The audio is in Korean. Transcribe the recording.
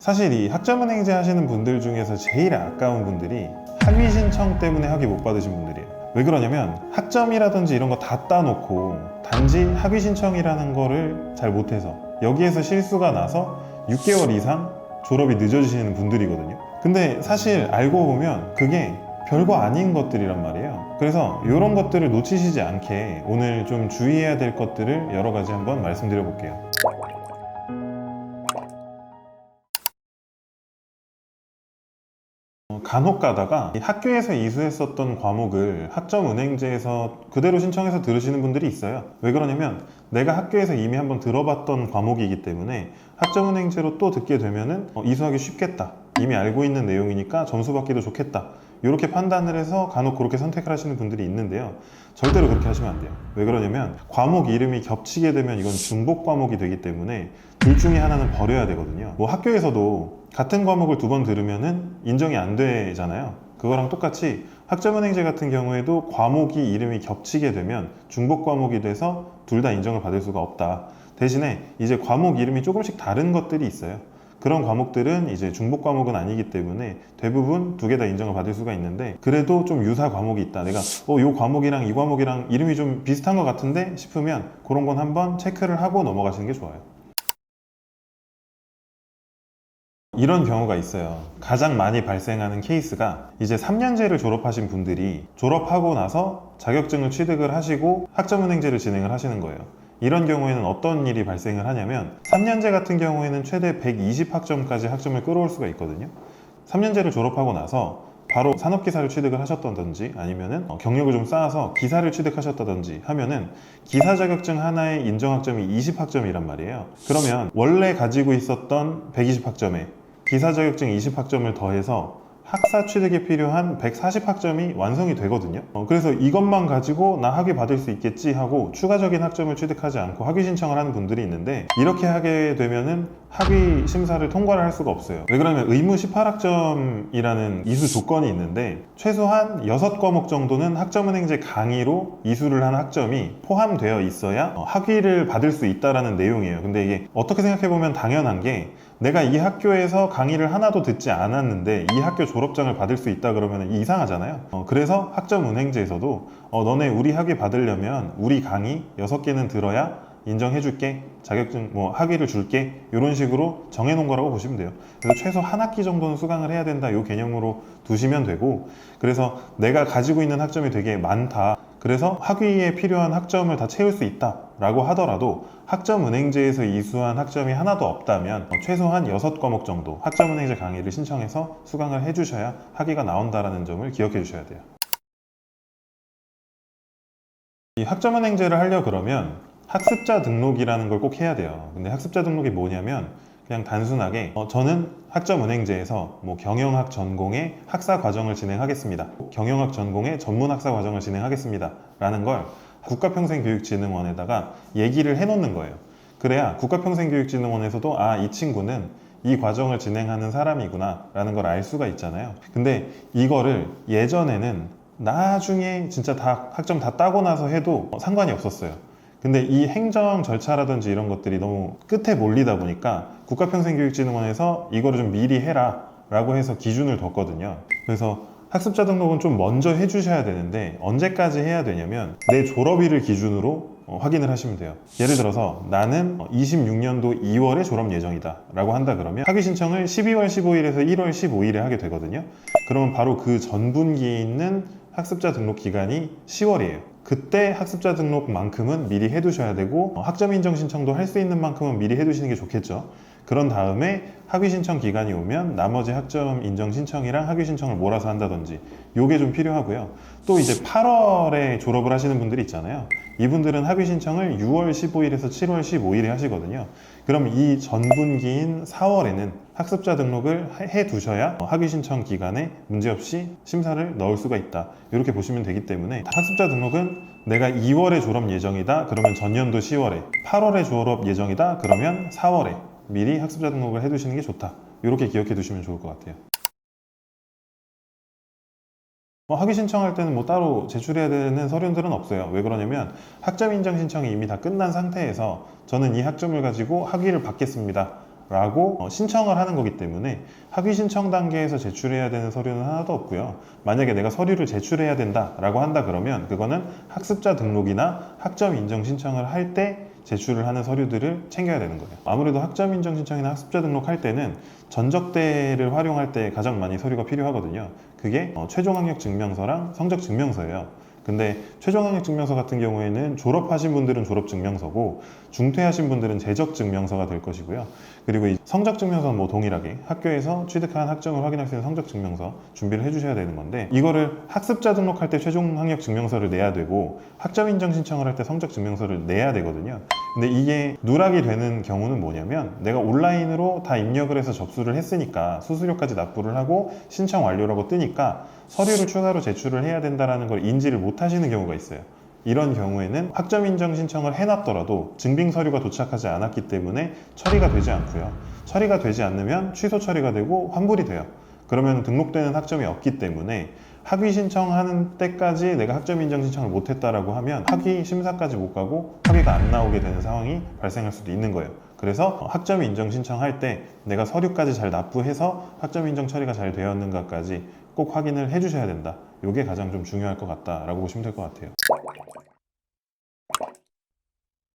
사실 이 학점은행제 하시는 분들 중에서 제일 아까운 분들이 학위 신청 때문에 학위 못 받으신 분들이에요. 왜 그러냐면 학점이라든지 이런 거 다 따놓고 단지 학위 신청이라는 거를 잘 못해서 여기에서 실수가 나서 6개월 이상 졸업이 늦어지시는 분들이거든요. 근데 사실 알고 보면 그게 별거 아닌 것들이란 말이에요. 그래서 이런 것들을 놓치시지 않게 오늘 좀 주의해야 될 것들을 여러 가지 한번 말씀드려 볼게요. 간혹 가다가 학교에서 이수했었던 과목을 학점은행제에서 그대로 신청해서 들으시는 분들이 있어요. 왜 그러냐면 내가 학교에서 이미 한번 들어봤던 과목이기 때문에 학점은행제로 또 듣게 되면은 이수하기 쉽겠다, 이미 알고 있는 내용이니까 점수 받기도 좋겠다, 이렇게 판단을 해서 간혹 그렇게 선택을 하시는 분들이 있는데요. 절대로 그렇게 하시면 안 돼요. 왜 그러냐면 과목 이름이 겹치게 되면 이건 중복 과목이 되기 때문에 둘 중에 하나는 버려야 되거든요. 뭐 학교에서도 같은 과목을 두 번 들으면은 인정이 안 되잖아요. 그거랑 똑같이 학점은행제 같은 경우에도 과목이 이름이 겹치게 되면 중복 과목이 돼서 둘 다 인정을 받을 수가 없다. 대신에 이제 과목 이름이 조금씩 다른 것들이 있어요. 그런 과목들은 이제 중복 과목은 아니기 때문에 대부분 두 개 다 인정을 받을 수가 있는데, 그래도 좀 유사 과목이 있다, 내가 요 과목이랑 이 과목이랑 이름이 좀 비슷한 것 같은데 싶으면 그런 건 한번 체크를 하고 넘어가시는 게 좋아요. 이런 경우가 있어요. 가장 많이 발생하는 케이스가 이제 3년제를 졸업하신 분들이 졸업하고 나서 자격증을 취득을 하시고 학점은행제를 진행을 하시는 거예요. 이런 경우에는 어떤 일이 발생을 하냐면 3년제 같은 경우에는 최대 120학점까지 학점을 끌어올 수가 있거든요. 3년제를 졸업하고 나서 바로 산업기사를 취득을 하셨다든지 아니면은 경력을 좀 쌓아서 기사를 취득하셨다든지 하면은 기사 자격증 하나의 인정학점이 20학점이란 말이에요. 그러면 원래 가지고 있었던 120학점에 기사 자격증 20학점을 더해서 학사 취득에 필요한 140학점이 완성이 되거든요. 그래서 이것만 가지고 나 학위 받을 수 있겠지 하고 추가적인 학점을 취득하지 않고 학위 신청을 하는 분들이 있는데, 이렇게 하게 되면은 학위 심사를 통과를 할 수가 없어요. 왜 그러면 의무 18학점이라는 이수 조건이 있는데 최소한 6과목 정도는 학점은행제 강의로 이수를 한 학점이 포함되어 있어야 학위를 받을 수 있다라는 내용이에요. 근데 이게 어떻게 생각해보면 당연한 게, 내가 이 학교에서 강의를 하나도 듣지 않았는데 이 학교 졸업장을 받을 수 있다 그러면 이상하잖아요. 그래서 학점은행제에서도 너네 우리 학위 받으려면 우리 강의 6개는 들어야 인정해줄게, 자격증 뭐 학위를 줄게, 이런 식으로 정해놓은 거라고 보시면 돼요. 그래서 최소 한 학기 정도는 수강을 해야 된다, 이 개념으로 두시면 되고, 그래서 내가 가지고 있는 학점이 되게 많다, 그래서 학위에 필요한 학점을 다 채울 수 있다 라고 하더라도 학점은행제에서 이수한 학점이 하나도 없다면 최소한 6과목 정도 학점은행제 강의를 신청해서 수강을 해주셔야 학위가 나온다는 점을 기억해 주셔야 돼요. 이 학점은행제를 하려 그러면 학습자 등록이라는 걸 꼭 해야 돼요. 근데 학습자 등록이 뭐냐면 그냥 단순하게 저는 학점은행제에서 뭐 경영학 전공의 학사 과정을 진행하겠습니다, 경영학 전공의 전문 학사 과정을 진행하겠습니다 라는 걸 국가평생교육진흥원에다가 얘기를 해놓는 거예요. 그래야 국가평생교육진흥원에서도 이 친구는 이 과정을 진행하는 사람이구나 라는 걸 알 수가 있잖아요. 근데 이거를 예전에는 나중에 진짜 다 학점 다 따고 나서 해도 상관이 없었어요. 근데 이 행정 절차라든지 이런 것들이 너무 끝에 몰리다 보니까 국가평생교육진흥원에서 이거를 좀 미리 해라 라고 해서 기준을 뒀거든요. 그래서 학습자 등록은 좀 먼저 해주셔야 되는데 언제까지 해야 되냐면 내 졸업일을 기준으로 확인을 하시면 돼요. 예를 들어서 나는 26년도 2월에 졸업 예정이다 라고 한다 그러면 학위 신청을 12월 15일에서 1월 15일에 하게 되거든요. 그러면 바로 그 전분기에 있는 학습자 등록 기간이 10월이에요. 그때 학습자 등록만큼은 미리 해두셔야 되고 학점 인정 신청도 할 수 있는 만큼은 미리 해두시는 게 좋겠죠. 그런 다음에 학위 신청 기간이 오면 나머지 학점 인정 신청이랑 학위 신청을 몰아서 한다든지, 요게 좀 필요하고요. 또 이제 8월에 졸업을 하시는 분들이 있잖아요. 이분들은 학위 신청을 6월 15일에서 7월 15일에 하시거든요. 그럼 이 전분기인 4월에는 학습자 등록을 해 두셔야 학위 신청 기간에 문제없이 심사를 넣을 수가 있다, 이렇게 보시면 되기 때문에 학습자 등록은 내가 2월에 졸업 예정이다 그러면 전년도 10월에, 8월에 졸업 예정이다 그러면 4월에 미리 학습자 등록을 해두시는 게 좋다, 이렇게 기억해 두시면 좋을 것 같아요. 학위 신청할 때는 뭐 따로 제출해야 되는 서류들은 없어요. 왜 그러냐면 학점 인정 신청이 이미 다 끝난 상태에서 저는 이 학점을 가지고 학위를 받겠습니다 라고 신청을 하는 거기 때문에 학위 신청 단계에서 제출해야 되는 서류는 하나도 없고요. 만약에 내가 서류를 제출해야 된다라고 한다 그러면 그거는 학습자 등록이나 학점 인정 신청을 할 때 제출을 하는 서류들을 챙겨야 되는 거예요. 아무래도 학점 인정 신청이나 학습자 등록할 때는 전적대를 활용할 때 가장 많이 서류가 필요하거든요. 그게 최종 학력 증명서랑 성적 증명서예요. 근데 최종 학력 증명서 같은 경우에는 졸업하신 분들은 졸업 증명서고 중퇴하신 분들은 재적 증명서가 될 것이고요. 그리고 이 성적 증명서는 뭐 동일하게 학교에서 취득한 학점을 확인할 수 있는 성적 증명서 준비를 해주셔야 되는 건데, 이거를 학습자 등록할 때 최종 학력 증명서를 내야 되고 학점 인정 신청을 할 때 성적 증명서를 내야 되거든요. 근데 이게 누락이 되는 경우는 뭐냐면, 내가 온라인으로 다 입력을 해서 접수를 했으니까 수수료까지 납부를 하고 신청 완료라고 뜨니까 서류를 추가로 제출을 해야 된다는 걸 인지를 못 하시는 경우가 있어요. 이런 경우에는 학점 인정 신청을 해놨더라도 증빙 서류가 도착하지 않았기 때문에 처리가 되지 않고요. 처리가 되지 않으면 취소 처리가 되고 환불이 돼요. 그러면 등록되는 학점이 없기 때문에 학위 신청하는 때까지 내가 학점 인정 신청을 못했다라고 하면 학위 심사까지 못 가고 학위가 안 나오게 되는 상황이 발생할 수도 있는 거예요. 그래서 학점 인정 신청할 때 내가 서류까지 잘 납부해서 학점 인정 처리가 잘 되었는가까지 꼭 확인을 해주셔야 된다. 이게 가장 좀 중요할 것 같다라고 보시면 될 것 같아요.